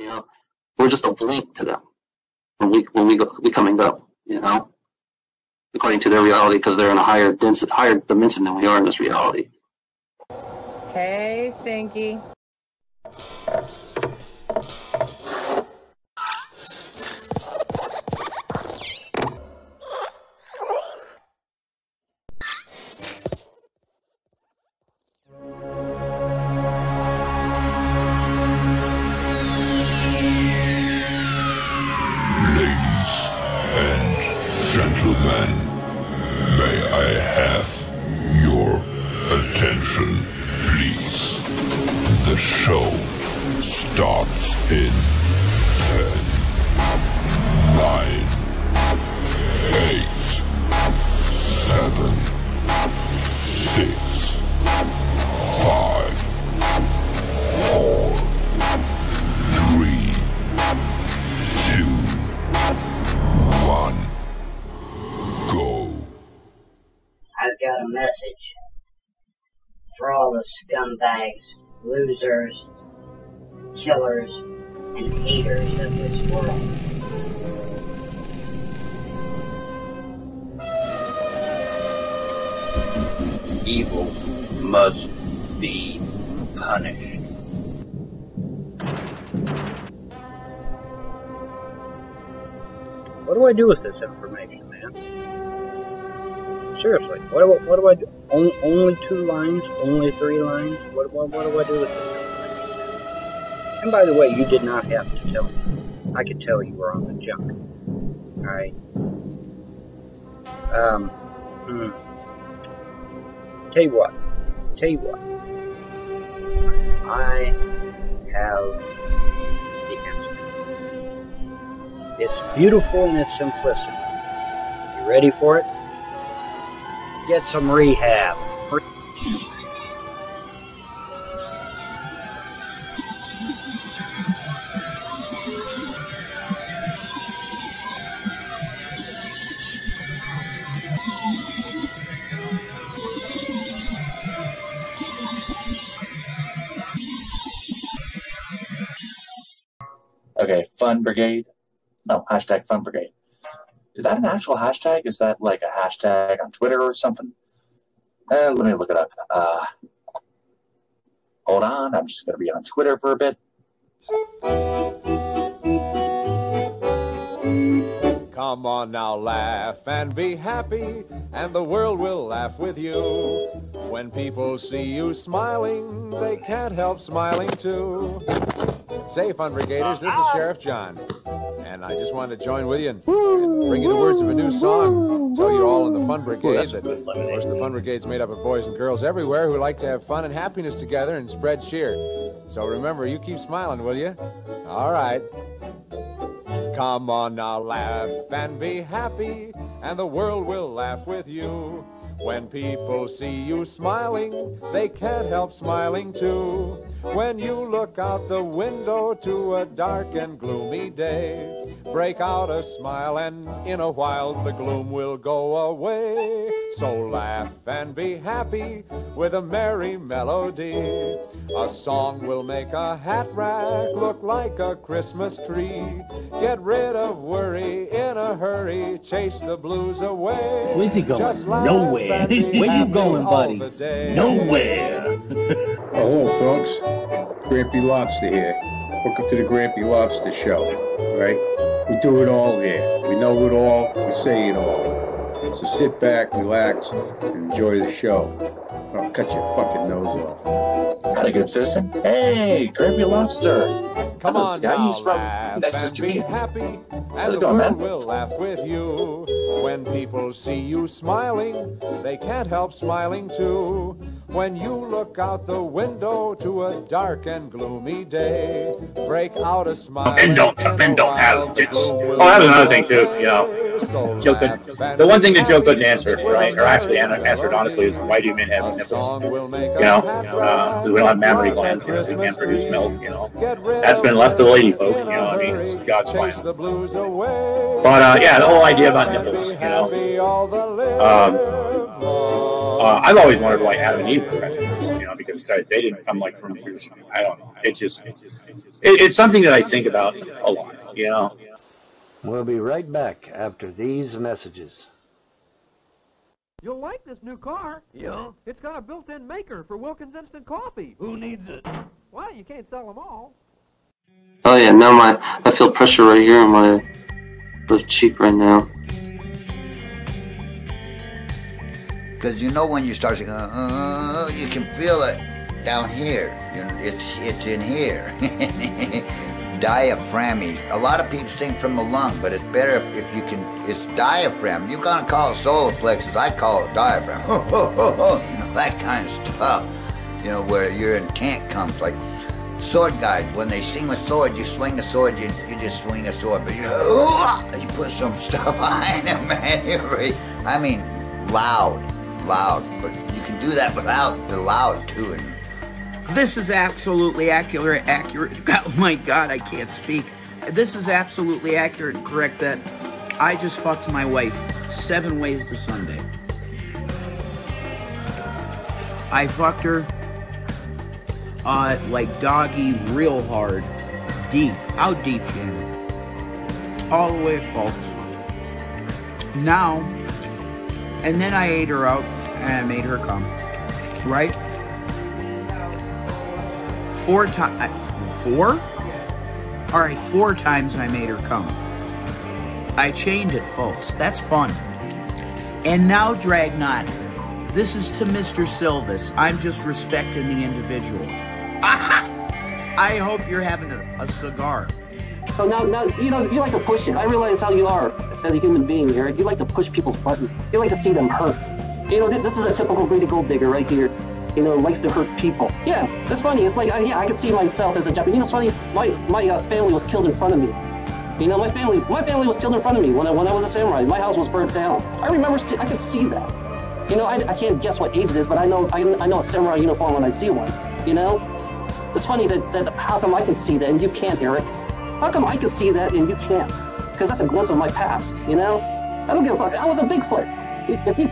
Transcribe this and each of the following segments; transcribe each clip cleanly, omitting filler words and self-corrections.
You know, we're just a blink to them when we come and go. You know, according to their reality, because they're in a higher dimension than we are in this reality. Hey, Stinky. Gentlemen, may I have your attention, please? The show starts in 10, 9, 8, 7, 6, 5, 4, 3, 2, 1. Go. I've got a message for all the scumbags, losers, killers, and haters of this world. Evil must be punished. What do I do with this information, man? Seriously, what do I do? Only 2 lines? Only 3 lines? What do I do with this information? And by the way, you did not have to tell me. I could tell you were on the junk. Alright? Tell you what. I have the answer. It's beautiful in its simplicity. You ready for it? Get some rehab. Okay, Fun Brigade. No, hashtag Fun Brigade. Is that an actual hashtag? Is that like a hashtag on Twitter or something? Let me look it up. Hold on, I'm just going to be on Twitter for a bit. Come on now, laugh and be happy, and the world will laugh with you. When people see you smiling, they can't help smiling too. Say, Fun Brigaders, this is Sheriff John, and I just wanted to join with you and bring you the words of a new song. Tell you all in the Fun Brigade that, of course, the Fun Brigade's made up of boys and girls everywhere who like to have fun and happiness together and spread cheer. So remember, you keep smiling, will you? All right. Come on now, laugh and be happy, and the world will laugh with you. When people see you smiling, they can't help smiling too. When you look out the window to a dark and gloomy day, break out a smile and in a while the gloom will go away. So laugh and be happy with a merry melody. A song will make a hat rack look like a Christmas tree. Get rid of worry in a hurry, chase the blues away. Where's he going? Nowhere. Where you going, buddy? Nowhere. Hello, folks. Grampy Lobster here. Welcome to the Grampy Lobster Show. Right? We do it all here. We know it all. We say it all. So sit back, relax, and enjoy the show. I'll cut your fucking nose off. Had a good citizen? Hey, Grampy Lobster. Come on now, he's from laugh and be happy, and the world will laugh with you. When people see you smiling, they can't help smiling too. When you look out the window to a dark and gloomy day, break out a smile. Men don't have this. Oh, that's another thing too. You know, Joe could. The one thing that Joe couldn't answer, right, or actually answered honestly, is why do men have nipples? You know, we don't have mammary glands. You know, we can't produce milk. You know, that's been left to the lady folk. You know, I mean, it's God's plan. But yeah, the whole idea about nipples. You know, I've always wondered why Adam and Eve were pregnant. You know, because they didn't come like from here. I don't know. It's something that I think about a lot, you know. We'll be right back after these messages. You'll like this new car. Yeah? It's got a built-in maker for Wilkins Instant Coffee. Who needs it? Well, you can't sell them all. Oh yeah, now I feel pressure right here on my left cheek right now. Because you know when you start to go, you can feel it down here. It's in here. Diaphragm. A lot of people think from the lung, but it's better if you can. It's diaphragm. You're gonna call it solar plexus. I call it diaphragm. You know, that kind of stuff. You know, where your intent comes. Like sword guys, when they swing a sword, you swing a sword. You just swing a sword, but you put some stuff behind it, man. I mean, loud, but you can do that without the loud too. And this is absolutely accurate. Oh my God, I can't speak. This is absolutely accurate and correct that I just fucked my wife 7 ways to Sunday. I fucked her like doggy, real hard, deep. How deep, Shannon? All the way, folks. Now, and then I ate her out and I made her come, right? 4 times. 4? All right, 4 times I made her come. I chained it, folks. That's fun. And now, Dragnot, this is to Mr. Silvis. I'm just respecting the individual. Aha! I hope you're having a cigar. So now, you know, you like to push it. I realize how you are as a human being, Eric. You like to push people's button. You like to see them hurt. You know, this is a typical greedy gold digger right here. You know, likes to hurt people. Yeah, that's funny. It's like, yeah, I can see myself as a Japanese. You know, it's funny. My family was killed in front of me. You know, my family was killed in front of me when I was a samurai. My house was burnt down. I remember, I could see that. You know, I can't guess what age it is, but I know a samurai uniform when I see one. You know, it's funny that how come I can see that and you can't, Eric? How come I can see that and you can't? Because that's a glimpse of my past. You know, I don't give a fuck. I was a Bigfoot.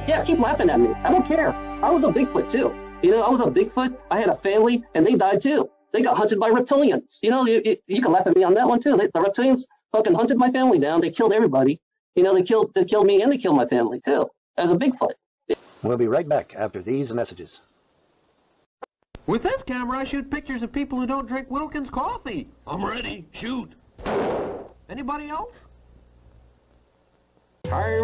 Yeah, keep laughing at me. I don't care. I was a Bigfoot too. You know, I was a Bigfoot. I had a family, and they died too. They got hunted by reptilians. You know, you can laugh at me on that one too. The reptilians fucking hunted my family down. They killed everybody. You know, they killed me and they killed my family too. As a Bigfoot. We'll be right back after these messages. With this camera, I shoot pictures of people who don't drink Wilkins coffee. I'm ready. Shoot. Anybody else? I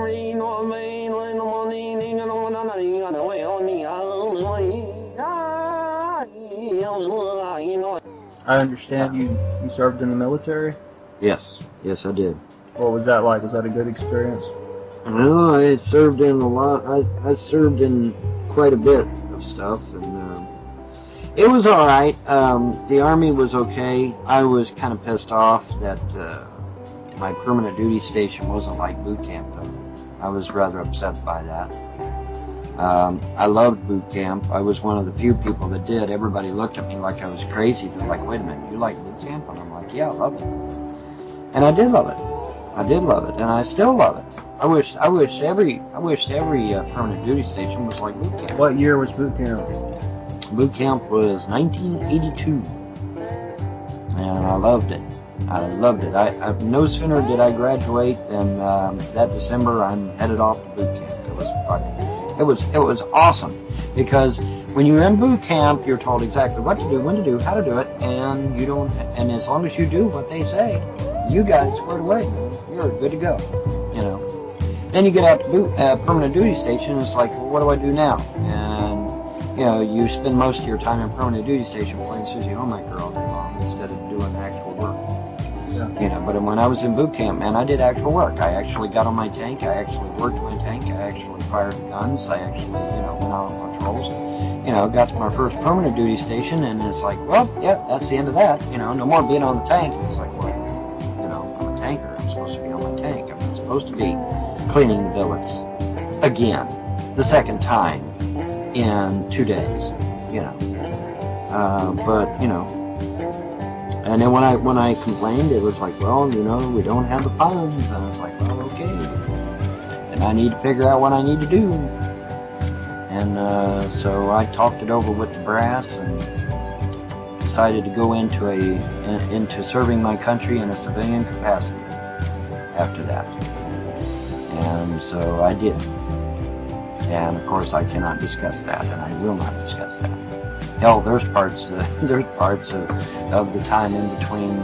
understand you served in the military? Yes, I did. What was that like? Was that a good experience? Well, I served in a lot. I served in quite a bit of stuff, and it was all right. The Army was okay. I was kind of pissed off that my permanent duty station wasn't like boot camp, though. I was rather upset by that. I loved boot camp. I was one of the few people that did. Everybody looked at me like I was crazy. They're like, wait a minute, you like boot camp? And I'm like, yeah, I love it. And I did love it. I did love it, and I still love it. I wish every permanent duty station was like boot camp. What year was boot camp? Boot camp was 1982, and I loved it. I loved it. I no sooner did I graduate than that December I'm headed off to boot camp. It was awesome, because when you're in boot camp, you're told exactly what to do, when to do, how to do it, and you don't. And as long as you do what they say, you got it squared away. You're good to go. You know. Then you get out to permanent duty station, and it's like, well, what do I do now? And you know, you spend most of your time in permanent duty station playing Susie Homemaker all day long instead of doing actual work. Yeah. You know, but when I was in boot camp, man, I did actual work. I actually got on my tank. I actually worked my tank. I actually fired guns. I actually, you know, went out on patrols. You know, got to my first permanent duty station, and it's like, well, yeah, that's the end of that. You know, no more being on the tank. It's like, well, you know, I'm a tanker. I'm supposed to be on my tank. I'm not supposed to be cleaning the billets again, the second time in 2 days. You know, but you know. And then when I complained, it was like, well, you know, we don't have the funds. And it's like, well, okay. And I need to figure out what I need to do. And so I talked it over with the brass and decided to go into serving my country in a civilian capacity after that. And so I did. And of course I cannot discuss that, and I will not discuss that. Hell, there's parts of the time in between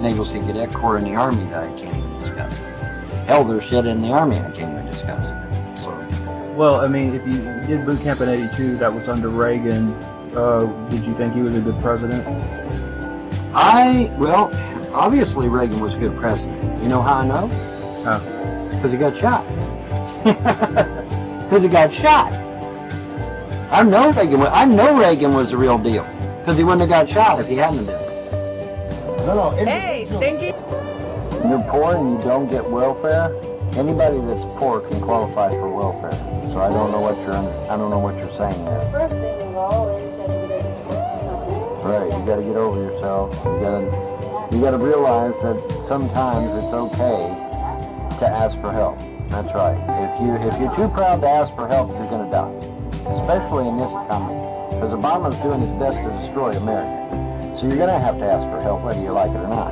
Naval Sea Cadet Corps and the Army that I can't even discuss. Hell, there's shit in the Army I can't even discuss. So, well, I mean, if you did boot camp in '82, that was under Reagan. Did you think he was a good president? Well, obviously Reagan was a good president. You know how I know? How? Because he got shot. Because he got shot. I know Reagan was the real deal. Because he wouldn't have got shot if he hadn't been. No. Hey, Stinky! You're poor and you don't get welfare. Anybody that's poor can qualify for welfare. So I don't know what you're saying there. First thing of all is you have to get over yourself. Right, you got to get over yourself. You got to realize that sometimes it's okay to ask for help. That's right. If you're too proud to ask for help, you're going to die. Especially in this economy, because Obama's doing his best to destroy America. So you're going to have to ask for help, whether you like it or not.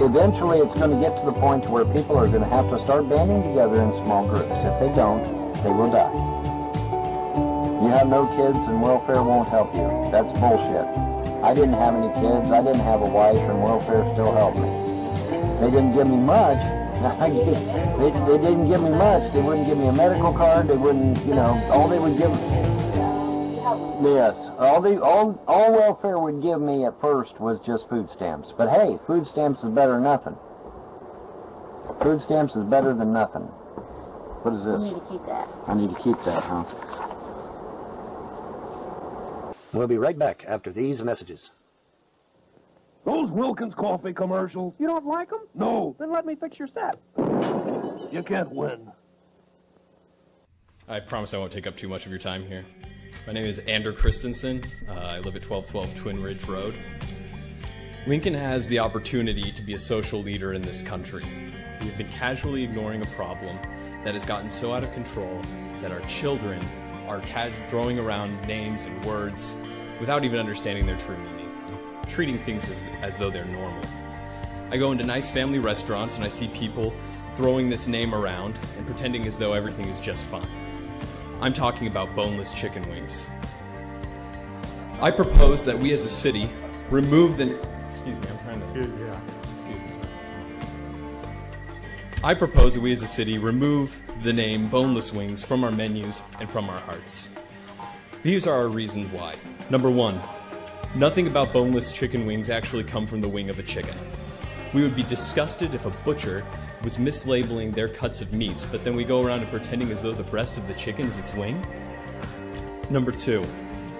Eventually, it's going to get to the point where people are going to have to start banding together in small groups. If they don't, they will die. You have no kids and welfare won't help you. That's bullshit. I didn't have any kids, I didn't have a wife, and welfare still helped me. They didn't give me much. They didn't give me much. They wouldn't give me a medical card. They wouldn't, all they would give me. Yes, all welfare would give me at first was just food stamps. But hey, food stamps is better than nothing. Food stamps is better than nothing. What is this? You need to keep that. I need to keep that, huh? We'll be right back after these messages. Those Wilkins coffee commercials, you don't like them? No. Then let me fix your set. You can't win. I promise I won't take up too much of your time here. My name is Andrew Christensen. I live at 1212 Twin Ridge Road. Lincoln has the opportunity to be a social leader in this country. We have been casually ignoring a problem that has gotten so out of control that our children are throwing around names and words without even understanding their true meaning, and treating things as though they're normal. I go into nice family restaurants and I see people throwing this name around and pretending as though everything is just fine. I'm talking about boneless chicken wings. I propose that we as a city remove the... Excuse me, I'm trying to... Yeah. Excuse me. I propose that we as a city remove the name boneless wings from our menus and from our hearts. These are our reasons why. Number one, nothing about boneless chicken wings actually come from the wing of a chicken. We would be disgusted if a butcher was mislabeling their cuts of meats, but then we go around and pretending as though the breast of the chicken is its wing. Number two,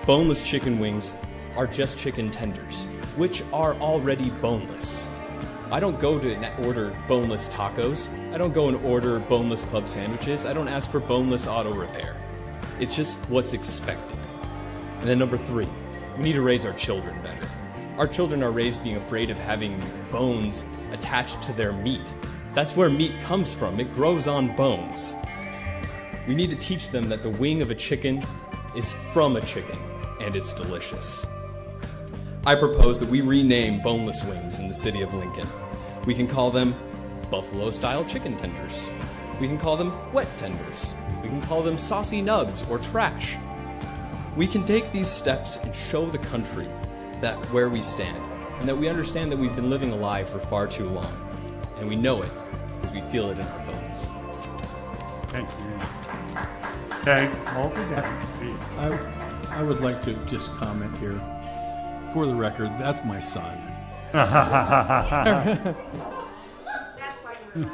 boneless chicken wings are just chicken tenders, which are already boneless. I don't go to order boneless tacos. I don't go and order boneless club sandwiches. I don't ask for boneless auto repair. It's just what's expected. And then number three, we need to raise our children better. Our children are raised being afraid of having bones attached to their meat. That's where meat comes from. It grows on bones. We need to teach them that the wing of a chicken is from a chicken, and it's delicious. I propose that we rename boneless wings in the city of Lincoln. We can call them buffalo-style chicken tenders. We can call them wet tenders. We can call them saucy nugs or trash. We can take these steps and show the country that where we stand, and that we understand that we've been living a lie for far too long. And we know it because we feel it in our bones. Thank you. Okay, hold it down. I would like to just comment here. For the record, that's my son. That's why you're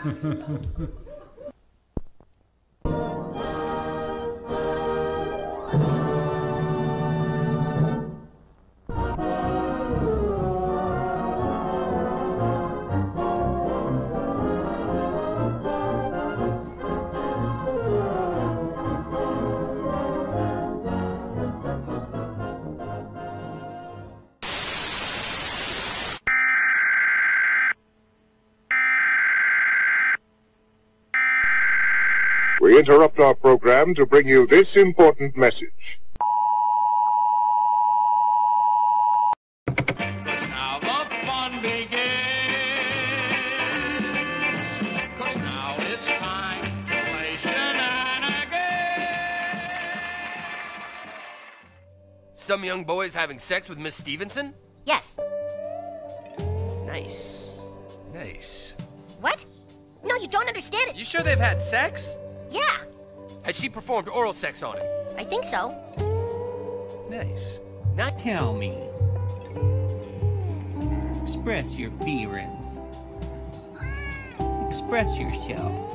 we interrupt our program to bring you this important message. Now the fun begins, 'cause now it's time to play shenanigans. Some young boys having sex with Miss Stevenson? Yes. Nice. Nice. What? No, you don't understand it. You sure they've had sex? Yeah, Has she performed oral sex on him? I think so. Nice. Now tell me. Express your feelings. Express yourself.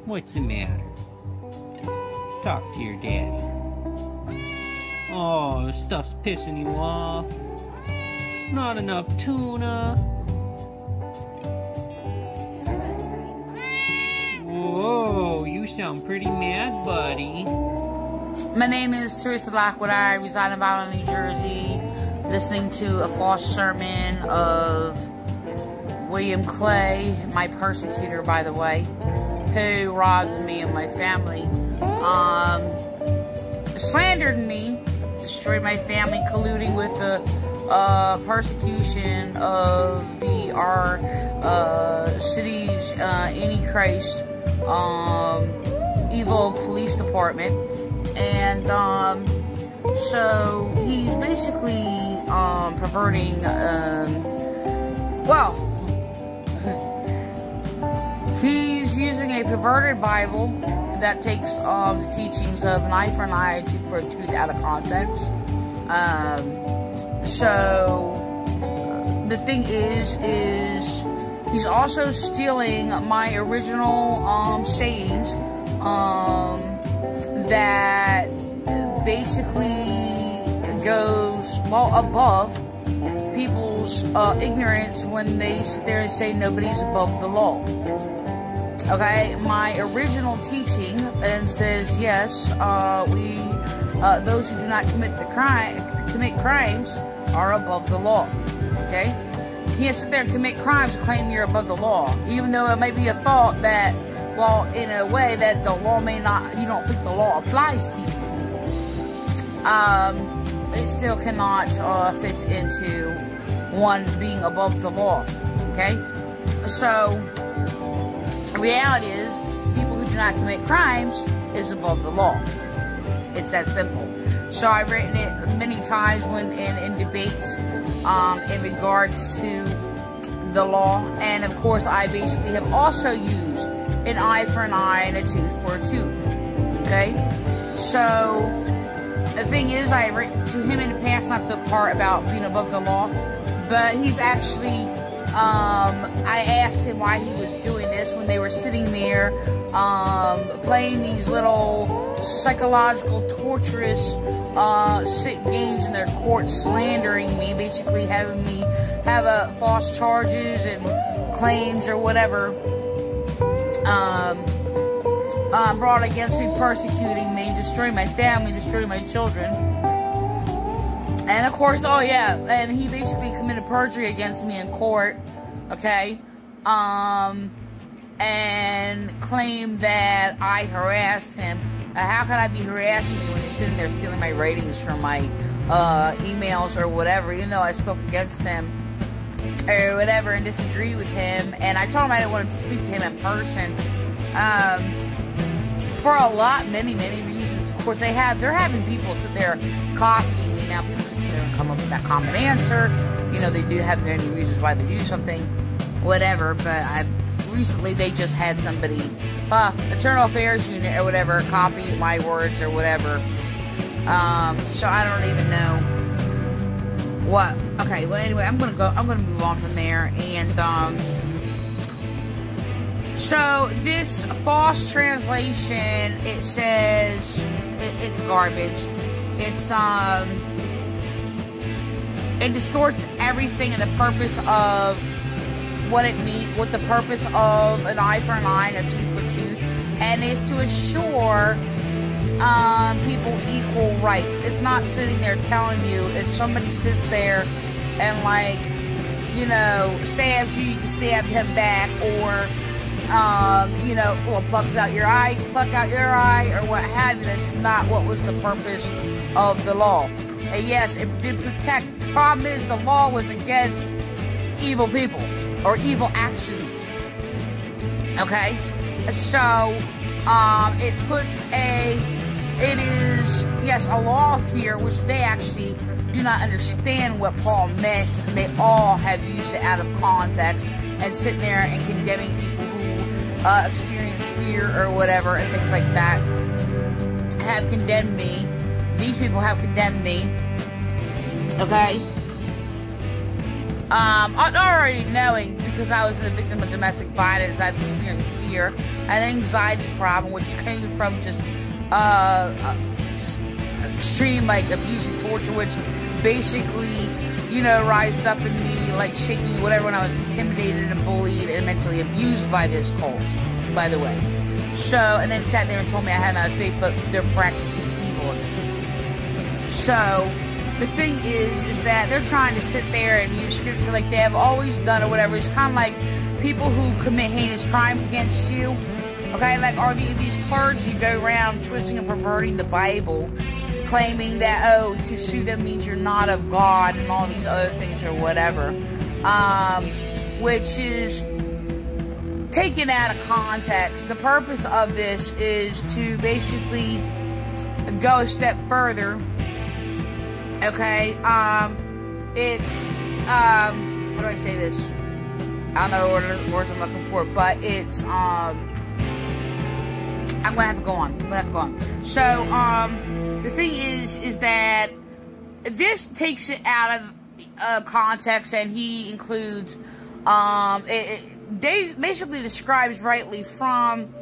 What's the matter? Talk to your daddy. Oh, stuff's pissing you off. Not enough tuna. Whoa, you sound pretty mad, buddy. My name is Teresa Lockwood. I reside in Violin, New Jersey, listening to a false sermon of William Clay, my persecutor, by the way, who robbed me and my family, slandered me, destroyed my family, colluding with the persecution of our city's Antichrist evil police department. And so he's basically perverting he's using a perverted Bible that takes the teachings of an eye for an eye, a tooth for a tooth out of context. So the thing is he's also stealing my original sayings that basically goes well above people's ignorance when they sit there and say nobody's above the law. Okay, my original teaching and says yes, those who do not commit crimes are above the law. Okay, you can't sit there and commit crimes and claim you're above the law, even though it may be a thought that, well, in a way that the law may not, you don't think the law applies to you. It still cannot fit into one being above the law. Okay, so the reality is, people who do not commit crimes is above the law. It's that simple. So I've written it many times when in debates in regards to the law, and of course I basically have also used an eye for an eye and a tooth for a tooth. Okay, so the thing is, I have written to him in the past, not the part about being above the law, but he's actually, I asked him why he was doing this when they were sitting there playing these little psychological, torturous, sick games in their court, slandering me, basically having me have false charges and claims or whatever brought against me, persecuting me, destroying my family, destroying my children. And of course, oh yeah, and he basically committed perjury against me in court, okay, and claimed that I harassed him. How could I be harassing you when you're sitting there stealing my ratings from my emails or whatever, even though I spoke against him or whatever and disagreed with him, and I told him I didn't want to speak to him in person, for many reasons. Of course, they're having people sit there copying me now. People sit there and come up with that common answer. You know, they do have many reasons why they do something, whatever. But recently they just had somebody, Internal Affairs Unit or whatever, copy my words or whatever. So I don't even know what. Okay, well anyway, I'm gonna move on from there. And so this false translation, it says it's garbage. It's it distorts everything in the purpose of what it means, what the purpose of an eye for an eye and a tooth for tooth, and is to assure people equal rights. It's not sitting there telling you if somebody sits there and, like, you know, stabs you, you can stab him back, or you know, well, pluck out your eye, or what have you. That's not what was the purpose of the law. And yes, it did protect. The problem is the law was against evil people or evil actions. Okay? So, it is, yes, a law of fear, which they actually do not understand what Paul meant. They all have used it out of context and sitting there and condemning people who experience fear or whatever and things like that have condemned me. These people have condemned me. Okay? Already knowing, because I was a victim of domestic violence, I've experienced fear, an anxiety problem, which came from just extreme, like, abuse and torture, which basically, you know, rised up in me, like, shaking, whatever, when I was intimidated and bullied and mentally abused by this cult, by the way. So, and then sat there and told me I had no faith, but they're practicing evil against me. So, the thing is that they're trying to sit there and use scripture like they have always done or whatever. It's kind of like people who commit heinous crimes against you. Okay, like, are these clergy go around twisting and perverting the Bible, claiming that, oh, to sue them means you're not of God and all these other things or whatever, which is taken out of context. The purpose of this is to basically go a step further. Okay, it's, how do I say this? I don't know what words I'm looking for, but it's, I'm gonna have to go on. So, the thing is that this takes it out of context, and he includes, Dave basically describes rightly from,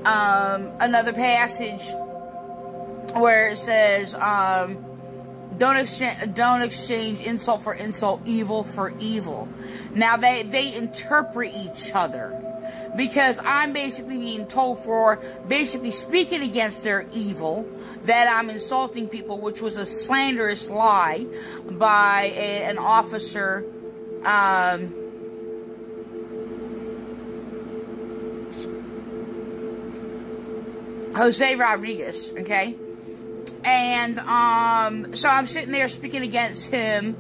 another passage where it says, don't exchange insult for insult, evil for evil. Now, they interpret each other. Because I'm basically being told for basically speaking against their evil, that I'm insulting people, which was a slanderous lie by an officer, Jose Rodriguez, okay? And, so I'm sitting there speaking against him,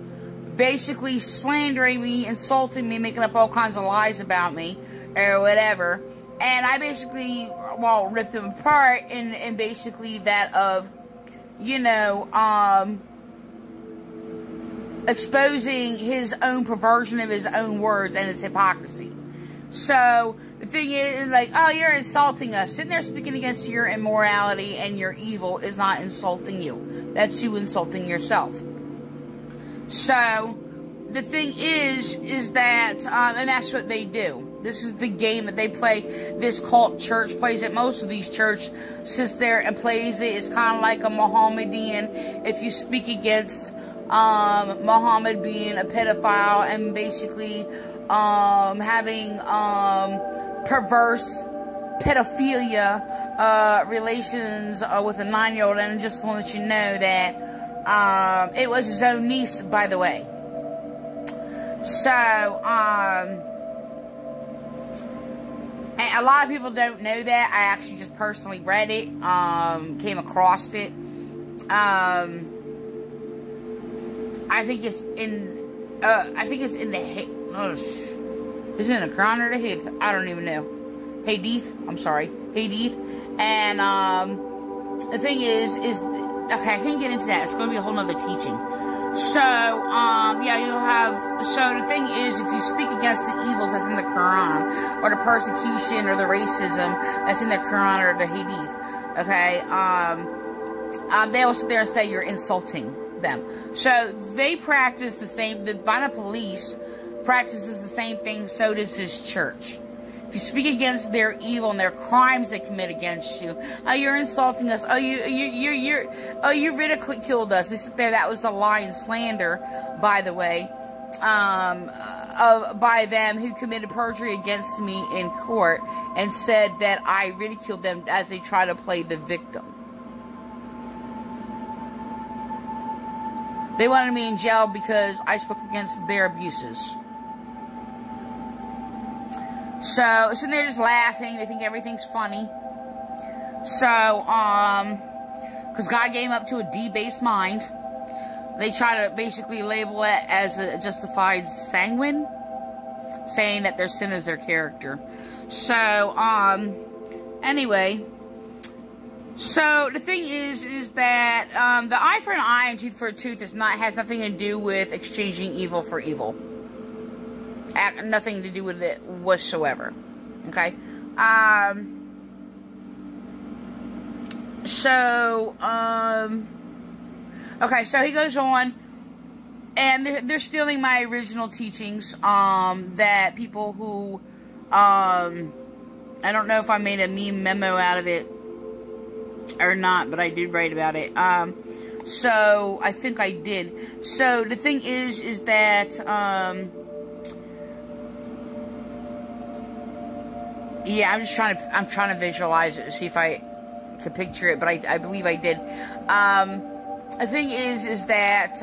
basically slandering me, insulting me, making up all kinds of lies about me, or whatever, and I basically, well, ripped him apart, and basically that of, you know, exposing his own perversion of his own words and his hypocrisy. So, the thing is, like, oh, you're insulting us. Sitting there speaking against your immorality and your evil is not insulting you. That's you insulting yourself. So, the thing is that, and that's what they do. This is the game that they play. This cult church plays it. Most of these church sits there and plays it. It's kind of like a Mohammedan. If you speak against Muhammad being a pedophile and basically having perverse pedophilia relations with a 9-year-old, and just want to let you know that it was his own niece, by the way. So, and a lot of people don't know that. I actually just personally read it, came across it. I think it's in, the, is it in the Quran or the Hadith? I don't even know. Hadith, I'm sorry. Hadith. And, the thing is, okay, I can't get into that. It's going to be a whole nother teaching. So, yeah, you'll have, so the thing is, if you speak against the evils that's in the Quran, or the persecution, or the racism that's in the Quran or the Hadith, okay, they will sit there and say you're insulting them. So, they practice the same, the Violent Police practices the same thing, so does this church. If you speak against their evil and their crimes they commit against you, oh, you're insulting us. Oh, you ridiculed us. They sit there. That was a lie and slander, by the way, by them who committed perjury against me in court and said that I ridiculed them as they try to play the victim. They wanted me in jail because I spoke against their abuses. So they're just laughing. They think everything's funny. So, because God gave him up to a debased mind, they try to basically label it as a justified sanguine, saying that their sin is their character. So, anyway, so the thing is that the eye for an eye and tooth for a tooth has nothing to do with exchanging evil for evil. Nothing to do with it whatsoever. Okay. Okay, so he goes on, and they're stealing my original teachings, that people who, I don't know if I made a meme memo out of it or not, but I did write about it. So I think I did. So the thing is that, yeah, I'm trying to visualize it to see if I could picture it, but I believe I did. The thing is that,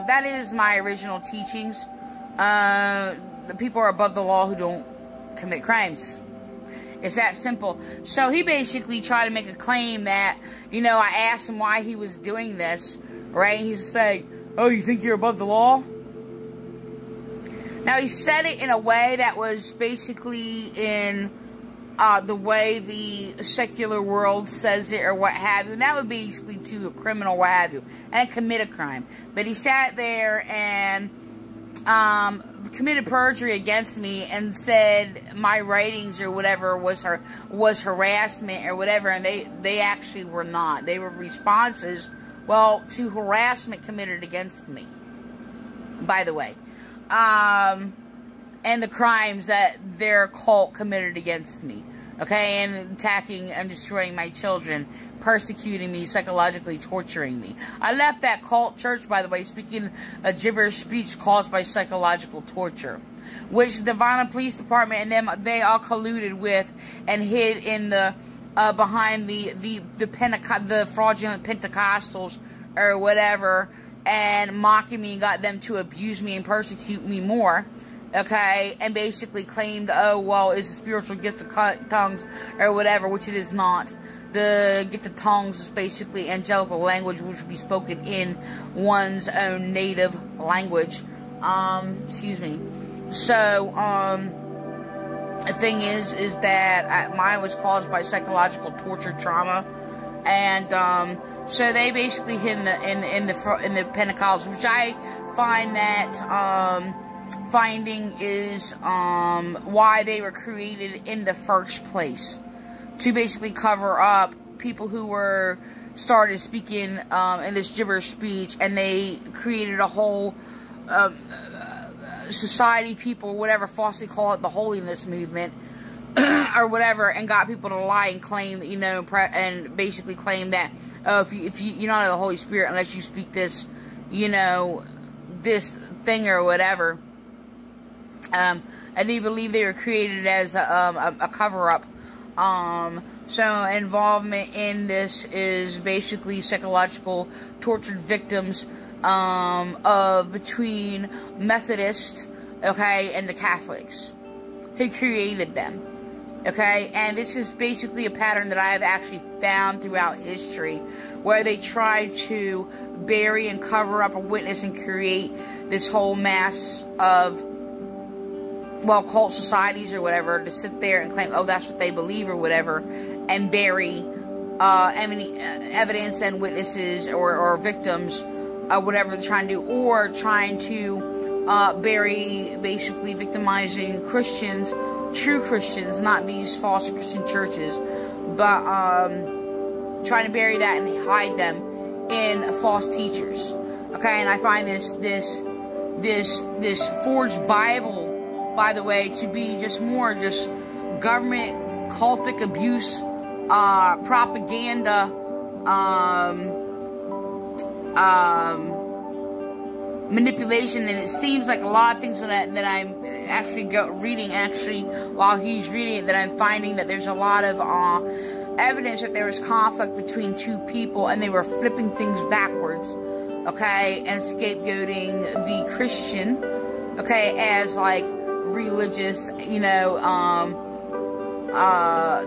that is my original teachings. The people are above the law who don't commit crimes. It's that simple. So he basically tried to make a claim that, you know, I asked him why he was doing this, right? And he's saying, oh, you think you're above the law? Now, he said it in a way that was basically in the way the secular world says it or what have you. And that would be basically to a criminal, what have you, and commit a crime. But he sat there and committed perjury against me and said my writings or whatever was harassment or whatever, and they actually were not. They were responses, well, to harassment committed against me, by the way. And the crimes that their cult committed against me. Okay, and attacking and destroying my children, persecuting me, psychologically torturing me. I left that cult church, by the way, speaking a gibberish speech caused by psychological torture, which the Violent Police Department and them, they all colluded with and hid in the behind the fraudulent Pentecostals or whatever, and mocking me and got them to abuse me and persecute me more. Okay, and basically claimed, oh, well, it's a spiritual gift of tongues or whatever, which it is not. The gift of tongues is basically angelical language, which would be spoken in one's own native language. Excuse me. So, the thing is that mine was caused by psychological torture trauma, and so they basically hid in the Pentecostals, which I find that finding is why they were created in the first place, to basically cover up people who were started speaking in this gibberish speech, and they created a whole society, people, whatever, falsely call it the holiness movement or whatever, and got people to lie and claim, you know, and basically claim that if you're not of the Holy Spirit unless you speak this, you know, this thing or whatever. And they believe they were created as a cover-up. So involvement in this is basically psychological tortured victims of between Methodists, okay, and the Catholics who created them. Okay, and this is basically a pattern that I have actually found throughout history, where they try to bury and cover up a witness and create this whole mass of, well, cult societies or whatever, to sit there and claim, oh, that's what they believe or whatever, and bury evidence and witnesses or victims, whatever they're trying to do, or trying to bury, basically victimizing Christians, true Christians, not these false Christian churches, but trying to bury that and hide them in false teachers. Okay, and I find this forged Bible, by the way, to be just more just government cultic abuse, propaganda, manipulation, and it seems like a lot of things that I'm actually reading, while he's reading it, that I'm finding that there's a lot of evidence that there was conflict between two people, and they were flipping things backwards, okay, and scapegoating the Christian, okay, as like religious, you know,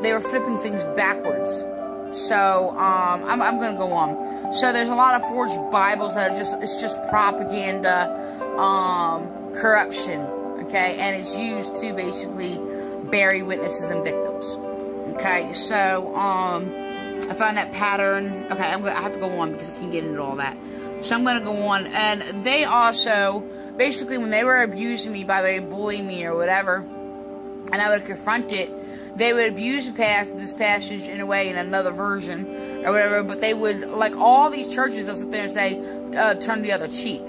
they were flipping things backwards. So, I'm gonna go on. So there's a lot of forged Bibles that are it's just propaganda, corruption, okay? And it's used to basically bury witnesses and victims. Okay, so, I found that pattern. Okay, I have to go on because I can't get into all that. So I'm gonna go on. And they also, basically when they were abusing me, by the way, bullying me or whatever, and I would confront it, they would abuse this passage in a way, in another version, or whatever, but they would, like all these churches, they'll sit there and say, turn the other cheek.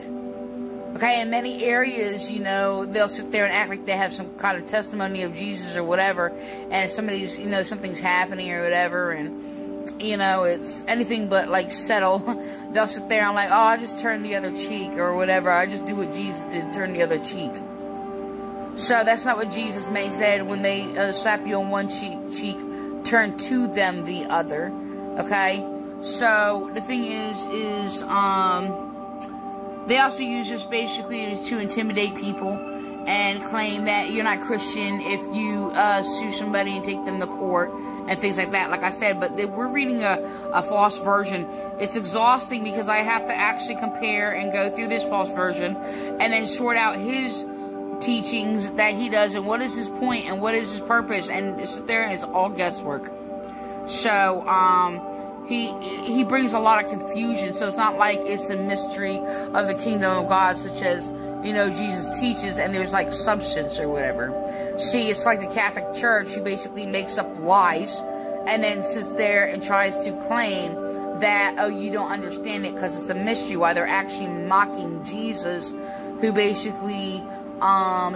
Okay, in many areas, you know, they'll sit there and act like they have some kind of testimony of Jesus or whatever, and somebody's, you know, something's happening or whatever, and, you know, it's anything but, like, settle. They'll sit there and like, oh, I just turn the other cheek, or whatever, I just do what Jesus did, turn the other cheek. So that's not what Jesus may said. When they slap you on one cheek, turn to them the other. Okay? So the thing is they also use this basically to intimidate people and claim that you're not Christian if you sue somebody and take them to court and things like that. Like I said, but we're reading a false version. It's exhausting because I have to actually compare and go through this false version and then sort out his teachings that he does and what is his point and what is his purpose, and sit there and it's all guesswork. So he brings a lot of confusion, so it's not like it's a mystery of the kingdom of God such as, you know, Jesus teaches and there's like substance or whatever. See, it's like the Catholic Church who basically makes up lies and then sits there and tries to claim that, oh, you don't understand it because it's a mystery, while they're actually mocking Jesus, who basically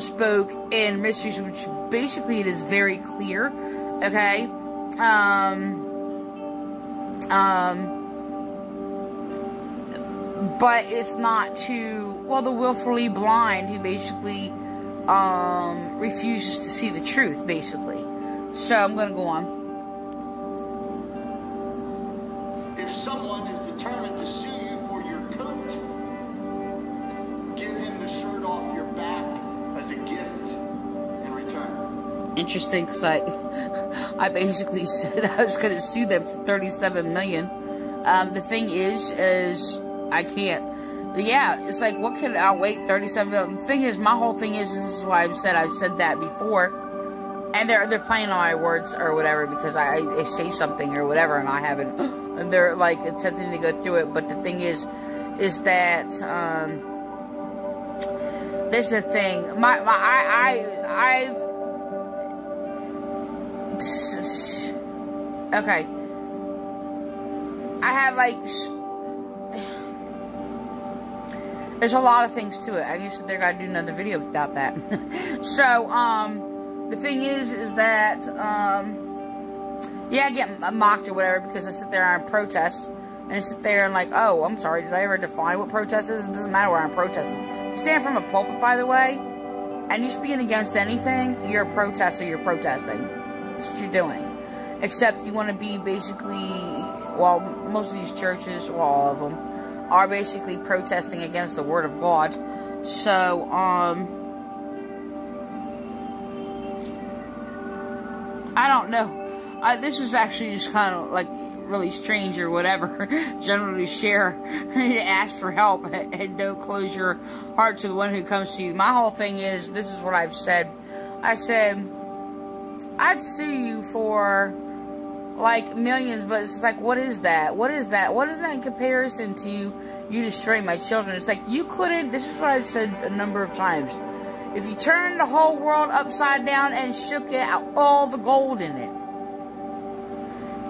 spoke in mysteries, which basically it is very clear, okay? But it's not to, well, the willfully blind who basically refuses to see the truth, basically. So I'm going to go on. If someone is determined to sue you for your coat, give him the shirt off your back as a gift in return. Interesting, because I basically said I was going to sue them for $37 million. The thing is I can't. Yeah, it's like, what could outweigh $37 million? The thing is, my whole thing is, this is why I've said that before. And they're playing on my words or whatever because I say something or whatever and I haven't. And they're like attempting to go through it. But the thing is that this is the thing. Okay. I have like. There's a lot of things to it. I guess they're gonna do another video about that. So, the thing is that, yeah, I get mocked or whatever because I sit there and protest. And I sit there and like, oh, I'm sorry, did I ever define what protest is? It doesn't matter where I'm protesting. You stand from a pulpit, by the way, and you're speaking against anything, you're a protester, you're protesting. That's what you're doing. Except you want to be basically, well, most of these churches, well, all of them, are basically protesting against the Word of God. So, I don't know. This is actually just kind of like really strange or whatever. Generally share, ask for help, and don't close your heart to the one who comes to you. My whole thing is, this is what I've said. I said, I'd sue you for like millions, but it's like, what is that? What is that? What is that in comparison to you destroying my children? It's like, you couldn't, this is what I've said a number of times. If you turned the whole world upside down and shook it out, all the gold in it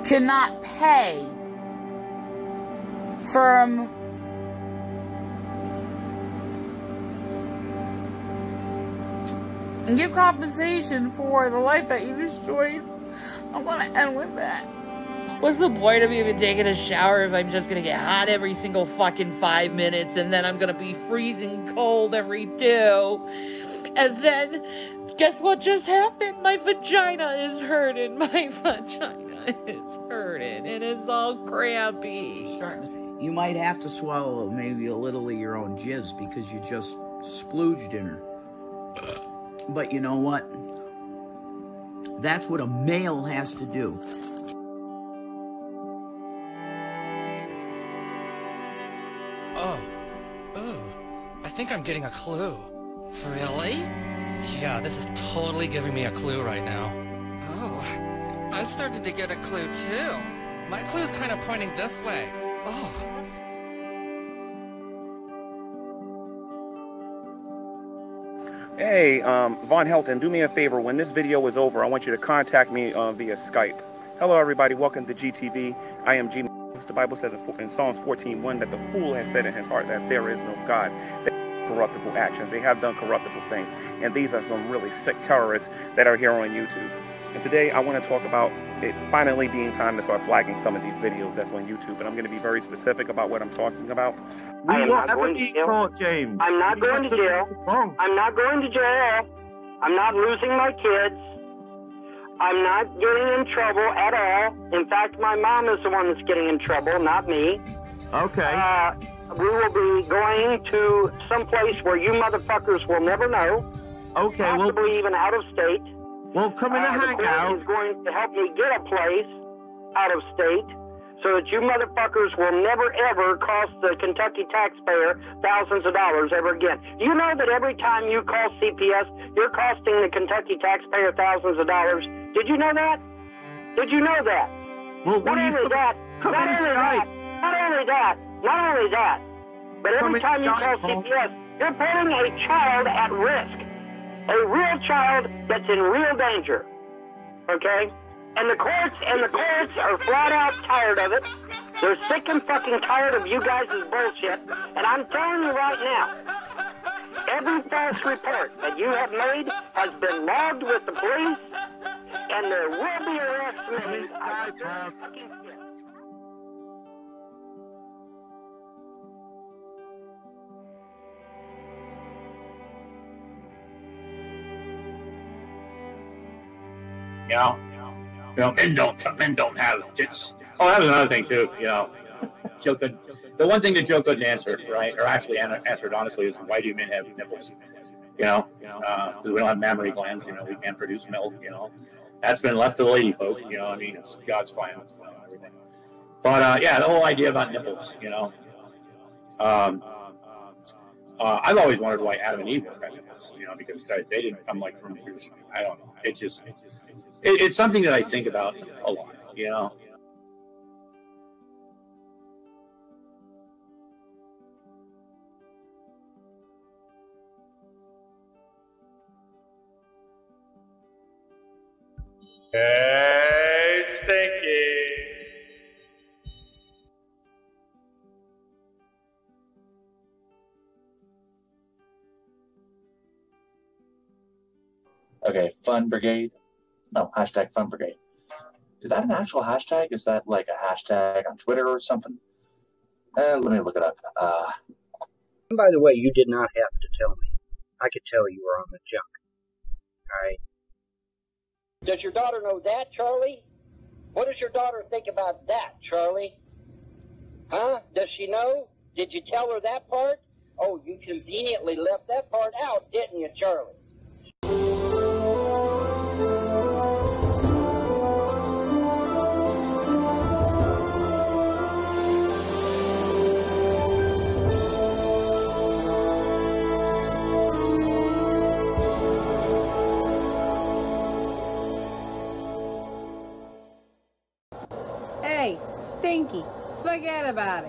could not pay from and give compensation for the life that you destroyed. I want to end with that. What's the point of even taking a shower if I'm just going to get hot every single fucking 5 minutes and then I'm going to be freezing cold every 2? And then, guess what just happened? My vagina is hurting. My vagina is hurting. And it's all crampy. You might have to swallow maybe a little of your own jizz because you just splooged in her. But you know what? That's what a male has to do. I think I'm getting a clue. Really? Yeah, this is totally giving me a clue right now. Oh, I'm starting to get a clue too. My clue's kind of pointing this way. Oh. Hey, Von Helton, do me a favor. When this video is over, I want you to contact me via Skype. Hello, everybody. Welcome to GTV. I am G. The Bible says in Psalms 14:1 that the fool has said in his heart that there is no God. They have corruptible actions. They have done corruptible things. And these are some really sick terrorists that are here on YouTube. And today I want to talk about it finally being time to start flagging some of these videos that's on YouTube. And I'm going to be very specific about what I'm talking about. I am not going to jail. James. I'm not going to jail. I'm not going to jail. I'm not losing my kids. I'm not getting in trouble at all. In fact, my mom is the one that's getting in trouble, not me. Okay. We will be going to some place where you motherfuckers will never know. Okay, possibly even out of state. Well, come in and hang out. The court is going to help me get a place out of state so that you motherfuckers will never, ever cost the Kentucky taxpayer thousands of dollars ever again. You know that every time you call CPS, you're costing the Kentucky taxpayer thousands of dollars. Did you know that? Did you know that? Well, not only that, but every time you call CPS, you're putting a child at risk. A real child that's in real danger. Okay? And the courts are flat out tired of it. They're sick and fucking tired of you guys' bullshit. And I'm telling you right now, every false report that you have made has been logged with the police, and there will be arrests made. Men don't have tits. Oh, that was another thing too. Joe could. The one thing that Joe couldn't answer, right, or actually answered honestly, is why do men have nipples? Because we don't have mammary glands. We can't produce milk. That's been left to the lady folk. It's God's plan, everything. But yeah, the whole idea about nipples. I've always wondered why Adam and Eve were had nipples. Because they didn't come from fruition. I don't know. It's something that I think about a lot. Hey, Stinky. Okay, Fun Brigade. No, hashtag Fun Brigade. Is that an actual hashtag? Is that like a hashtag on Twitter or something? Let me look it up. And by the way, you did not have to tell me. I could tell you were on the junk. All right. Does your daughter know that, Charlie? What does your daughter think about that, Charlie? Huh? Does she know? Did you tell her that part? Oh, you conveniently left that part out, didn't you, Charlie? Hey, Stinky, forget about it.